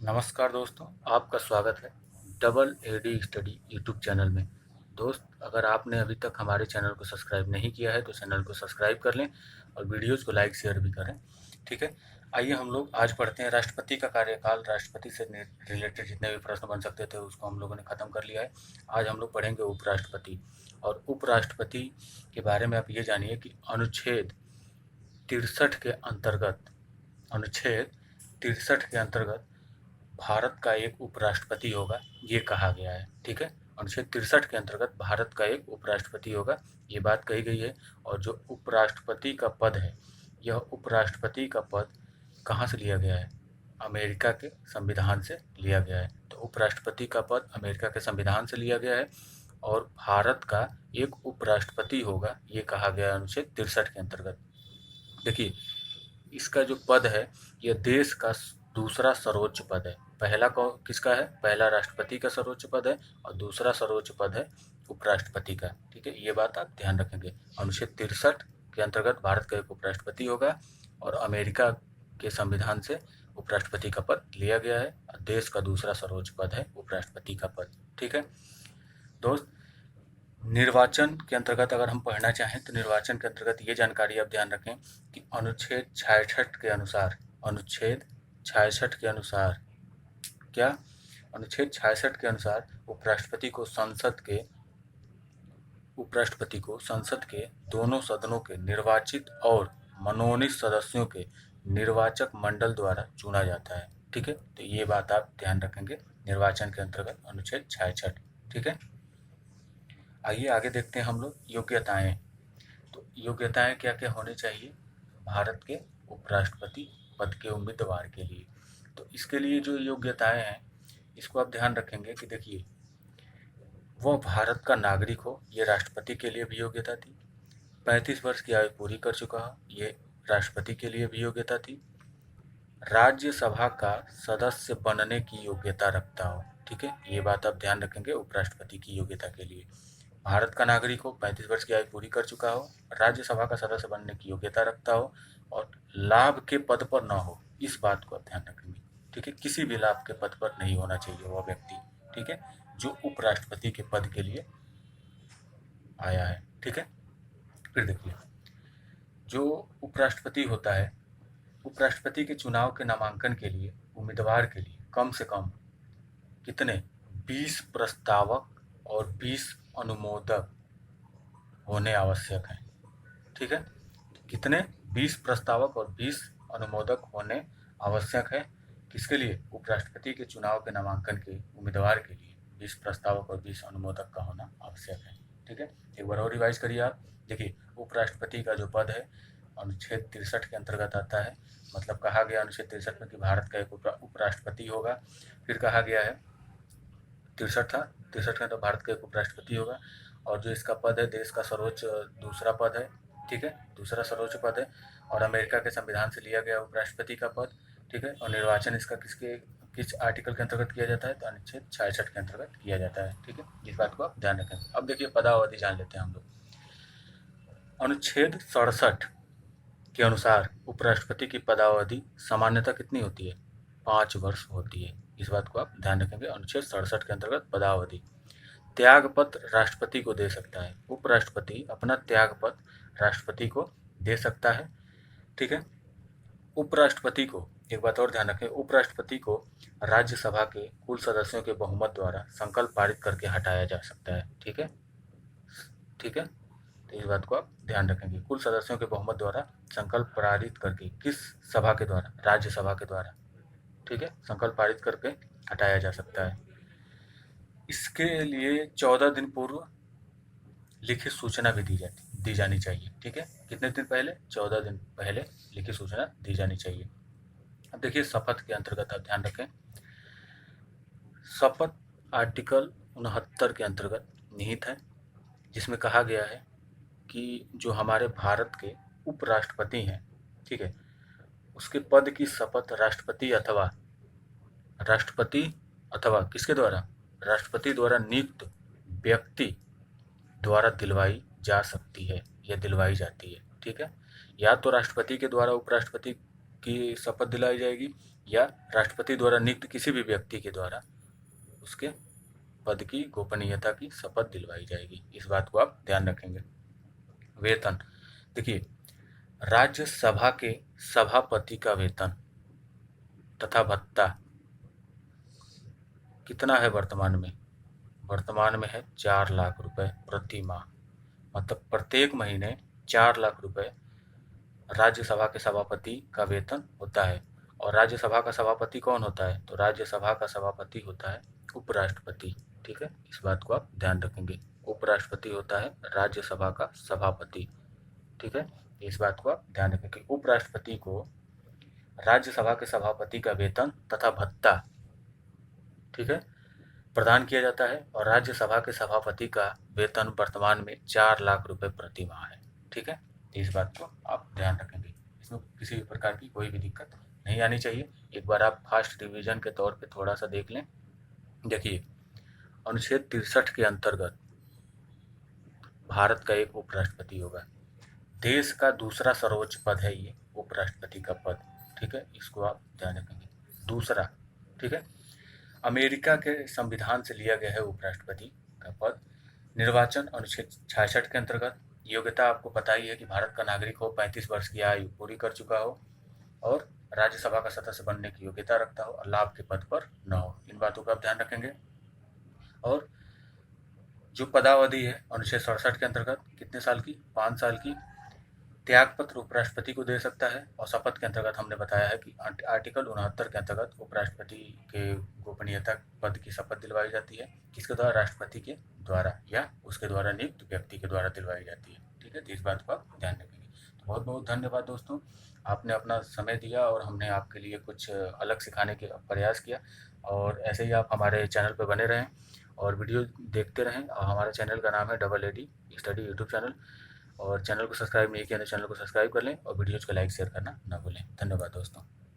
नमस्कार दोस्तों, आपका स्वागत है double AD study YouTube channel में। दोस्त, अगर आपने अभी तक हमारे चैनल को सब्सक्राइब नहीं किया है तो चैनल को सब्सक्राइब कर लें और वीडियोस को लाइक शेयर भी करें। ठीक है, आइए हम लोग आज पढ़ते हैं राष्ट्रपति का कार्यकाल। राष्ट्रपति से रिलेटेड जितने भी प्रश्न बन सकते थे उसको हम लोगों ने ख़त्म कर लिया है। आज हम लोग पढ़ेंगे उपराष्ट्रपति। और उपराष्ट्रपति के बारे में आप ये जानिए कि अनुच्छेद 63 के अंतर्गत भारत का एक उपराष्ट्रपति होगा, ये कहा गया है। ठीक है, अनुच्छेद 63 के अंतर्गत भारत का एक उपराष्ट्रपति होगा, ये बात कही गई है। और जो उपराष्ट्रपति का पद है, यह उपराष्ट्रपति का पद कहाँ से लिया गया है? अमेरिका के संविधान से लिया गया है। तो उपराष्ट्रपति का पद अमेरिका के संविधान से लिया गया है और भारत का एक उपराष्ट्रपति होगा, ये कहा गया है अनुच्छेद 63 के अंतर्गत। देखिए, इसका जो पद है यह देश का दूसरा सर्वोच्च पद है। पहला किसका है? पहला राष्ट्रपति का सर्वोच्च पद है और दूसरा सर्वोच्च पद है उपराष्ट्रपति का। ठीक है, ये बात आप ध्यान रखेंगे। अनुच्छेद 63 के अंतर्गत भारत का एक उपराष्ट्रपति होगा और अमेरिका के संविधान से उपराष्ट्रपति का पद लिया गया है। देश का दूसरा सर्वोच्च पद है उपराष्ट्रपति का पद। ठीक है दोस्त, निर्वाचन के अंतर्गत अगर हम पढ़ना चाहें तो निर्वाचन के अंतर्गत ये जानकारी आप ध्यान रखें कि अनुच्छेद 66 के अनुसार क्या? अनुच्छेद 66 के अनुसार उपराष्ट्रपति को संसद के दोनों सदनों के निर्वाचित और मनोनीत सदस्यों के निर्वाचक मंडल द्वारा चुना जाता है। ठीक है, तो ये बात आप ध्यान रखेंगे निर्वाचन के अंतर्गत अनुच्छेद 66। ठीक है, आइए आगे देखते हैं हम लोग योग्यताएं। तो योग्यताएं क्या क्या होनी चाहिए भारत के उपराष्ट्रपति पद के उम्मीदवार के लिए? तो इसके लिए जो योग्यताएं हैं इसको आप ध्यान रखेंगे कि देखिए, वह भारत का नागरिक हो, ये राष्ट्रपति के लिए भी योग्यता थी। 35 वर्ष की आयु पूरी कर चुका हो, ये राष्ट्रपति के लिए भी योग्यता थी। राज्यसभा का सदस्य बनने की योग्यता रखता हो। ठीक है, ये बात आप ध्यान रखेंगे उपराष्ट्रपति की योग्यता के लिए। भारत का नागरिक हो, 35 वर्ष की आयु पूरी कर चुका हो, राज्यसभा का सदस्य बनने की योग्यता रखता हो और लाभ के पद पर ना हो, इस बात को आप ध्यान रखेंगे। ठीक है, किसी भी लाभ के पद पर नहीं होना चाहिए वह व्यक्ति। ठीक है, जो उपराष्ट्रपति के पद के लिए आया है। ठीक है, फिर देखिए, जो उपराष्ट्रपति होता है, उपराष्ट्रपति के चुनाव के नामांकन के लिए उम्मीदवार के लिए कम से कम कितने 20 प्रस्तावक और 20 अनुमोदक होने आवश्यक हैं। ठीक है, कितने 20 प्रस्तावक और 20 अनुमोदक होने आवश्यक है। किसके लिए? उपराष्ट्रपति के चुनाव के नामांकन के उम्मीदवार के लिए 20 प्रस्तावक और 20 अनुमोदक का होना आवश्यक है। ठीक है, एक बार और रिवाइज करिए आप। देखिए, उपराष्ट्रपति का जो पद है अनुच्छेद 63 के अंतर्गत आता है। मतलब कहा गया अनुच्छेद 63 में कि भारत का एक उपराष्ट्रपति होगा। फिर कहा गया है 63 में तो भारत का एक उपराष्ट्रपति होगा और जो इसका पद है देश का सर्वोच्च दूसरा पद है। ठीक है, दूसरा सर्वोच्च पद है और अमेरिका के संविधान से लिया गया उपराष्ट्रपति का पद। ठीक है, और निर्वाचन इसका किस आर्टिकल के अंतर्गत किया जाता है? तो अनुच्छेद 66 के अंतर्गत किया जाता है। ठीक है, इस बात को आप ध्यान रखें। अब देखिए, पदावधि जान लेते हैं हम लोग। अनुच्छेद 67 के अनुसार उपराष्ट्रपति की पदावधि सामान्यतः कितनी होती है? 5 वर्ष होती है। इस बात को आप ध्यान रखेंगे। अनुच्छेद 67 के अंतर्गत पदावधि। त्यागपत्र राष्ट्रपति को दे सकता है। उपराष्ट्रपति अपना त्यागपत्र राष्ट्रपति को दे सकता है। ठीक है, उपराष्ट्रपति को एक बात और ध्यान रखें, उपराष्ट्रपति को राज्यसभा के कुल सदस्यों के बहुमत द्वारा संकल्प पारित करके हटाया जा सकता है। ठीक है, ठीक है, तो इस बात को आप ध्यान रखेंगे। कुल सदस्यों के बहुमत द्वारा संकल्प पारित करके, किस सभा के द्वारा? राज्यसभा के द्वारा। ठीक है, संकल्प पारित करके हटाया जा सकता है। इसके लिए 14 दिन पूर्व लिखित सूचना भी दी जानी चाहिए। ठीक है, कितने दिन पहले? 14 दिन पहले लिखित सूचना दी जानी चाहिए। अब देखिए, शपथ के अंतर्गत आप ध्यान रखें। शपथ आर्टिकल 69 के अंतर्गत निहित है, जिसमें कहा गया है कि जो हमारे भारत के उपराष्ट्रपति हैं, ठीक है, उसके पद की शपथ राष्ट्रपति अथवा किसके द्वारा? राष्ट्रपति द्वारा नियुक्त व्यक्ति द्वारा दिलवाई जा सकती है या दिलवाई जाती है। ठीक है, या तो राष्ट्रपति के द्वारा उपराष्ट्रपति की शपथ दिलाई जाएगी या राष्ट्रपति द्वारा नियुक्त किसी भी व्यक्ति के द्वारा उसके पद की गोपनीयता की शपथ दिलवाई जाएगी। इस बात को आप ध्यान रखेंगे। वेतन, देखिए राज्यसभा के सभापति का वेतन तथा भत्ता कितना है वर्तमान में? वर्तमान में है 4 लाख रुपए प्रति माह, मतलब प्रत्येक महीने 4 लाख रुपए राज्यसभा के सभापति का वेतन होता है। और राज्यसभा का सभापति कौन होता है? तो राज्यसभा का सभापति होता है उपराष्ट्रपति। ठीक है, इस बात को आप ध्यान रखेंगे। उपराष्ट्रपति होता है राज्यसभा का सभापति। ठीक है, इस बात को आप ध्यान रखें कि उपराष्ट्रपति को राज्यसभा के सभापति का वेतन तथा भत्ता, ठीक है, प्रदान किया जाता है। और राज्यसभा के सभापति का वेतन वर्तमान में 4 लाख रुपए प्रति माह है। ठीक है, इस बात को आप ध्यान रखेंगे। इसमें किसी भी प्रकार की कोई भी दिक्कत नहीं आनी चाहिए। एक बार आप फास्ट रिवीजन के तौर पे थोड़ा सा देख लें। देखिए, अनुच्छेद 63 के अंतर्गत भारत का एक उपराष्ट्रपति होगा। देश का दूसरा सर्वोच्च पद है ये उपराष्ट्रपति का पद। ठीक है, इसको आप ध्यान रखेंगे। दूसरा, ठीक है, अमेरिका के संविधान से लिया गया है उपराष्ट्रपति का पद। निर्वाचन अनुच्छेद 66 के अंतर्गत योग्यता आपको पता ही है कि भारत का नागरिक हो, 35 वर्ष की आयु पूरी कर चुका हो और राज्यसभा का सदस्य बनने की योग्यता रखता हो और लाभ के पद पर न हो। इन बातों का आप ध्यान रखेंगे। और जो पदावधि है अनुच्छेद 67 के अंतर्गत कितने साल की? 5 साल की। त्याग पत्र उपराष्ट्रपति को दे सकता है। और शपथ के अंतर्गत हमने बताया है कि आर्टिकल 69 के अंतर्गत उपराष्ट्रपति के गोपनीयता पद की शपथ दिलवाई जाती है। किसके द्वारा? राष्ट्रपति के द्वारा या उसके द्वारा नियुक्त व्यक्ति के द्वारा दिलवाई जाती है। ठीक है, तो इस बात को आप ध्यान रखेंगे। तो बहुत बहुत धन्यवाद दोस्तों, आपने अपना समय दिया और हमने आपके लिए कुछ अलग सिखाने के प्रयास किया। और ऐसे ही आप हमारे चैनल पर बने रहें और वीडियो देखते रहें। और हमारे चैनल का नाम है AAD स्टडी यूट्यूब चैनल। और चैनल को सब्सक्राइब नहीं किया तो चैनल को सब्सक्राइब कर लें और वीडियोज़ को लाइक शेयर करना ना भूलें। धन्यवाद दोस्तों।